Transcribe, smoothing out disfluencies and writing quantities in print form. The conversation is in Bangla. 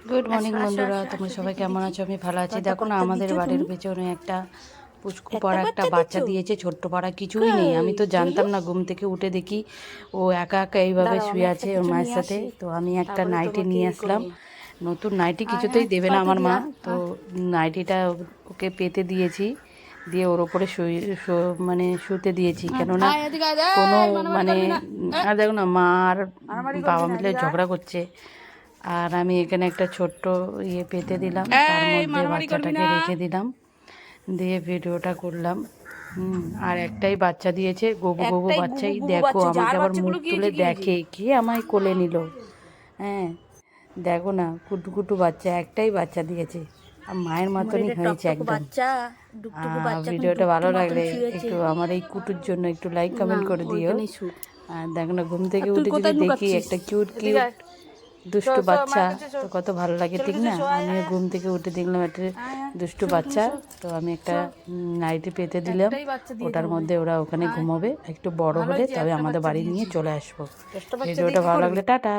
গুড মর্নিং বন্ধুরা, তোমরা সবাই কেমন আছো? আমি ভালো আছি। দেখো না, আমাদের বাড়ির পেছনে একটা পুচকু পাড়া একটা বাচ্চা দিয়েছে। ছোট্ট পাড়া কিছুই নেই। আমি তো জানতাম না, ঘুম থেকে উঠে দেখি ও একা একা এইভাবে শুয়ে আছে ওর মায়ের সাথে। তো আমি একটা নাইটি নিয়ে আসলাম। নতুন নাইটি কিছুতেই দেবে না আমার মা, তো নাইটিটা ওকে পেতে দিয়েছি, দিয়ে ওর ওপরে মানে শুতে দিয়েছি। কেননা কোনো মানে আর দেখো না, মা আর বাবা মিলে ঝগড়া করছে, আর আমি এখানে একটা ছোট্ট পেতে দিলাম, তার মধ্যে বাচ্চাটাকে রেখে দিলাম, দিয়ে ভিডিওটা করলাম। আর একটাই বাচ্চা দিয়েছে, গবু গবু বাচ্চাই। দেখো আমাকে আবার মুখ তুলে দেখে, কে আমায় কোলে নিল। হ্যাঁ, দেখো না, কুটু কুটু বাচ্চা, একটাই বাচ্চা দিয়েছে, আর মায়ের মতনই হয়েছে একদম। ভিডিওটা ভালো লাগলে একটু আমার এই কুটুর জন্য একটু লাইক কমেন্ট করে দিও। আর দেখো না, ঘুম থেকে উঠে যদি দেখি একটা কিউট কিউট দুষ্টু বাচ্চা, তো কত ভালো লাগে, ঠিক না? আমিও ঘুম থেকে উঠে দেখলাম একটা দুষ্টু বাচ্চা, তো আমি একটা নাইটি পেতে দিলাম। ওটার মধ্যে ওরা ওখানে ঘুমোবে। একটু বড় হলে তবে আমাদের বাড়ি নিয়ে চলে আসবো। ভিডিওটা ভালো লাগলে টাটা।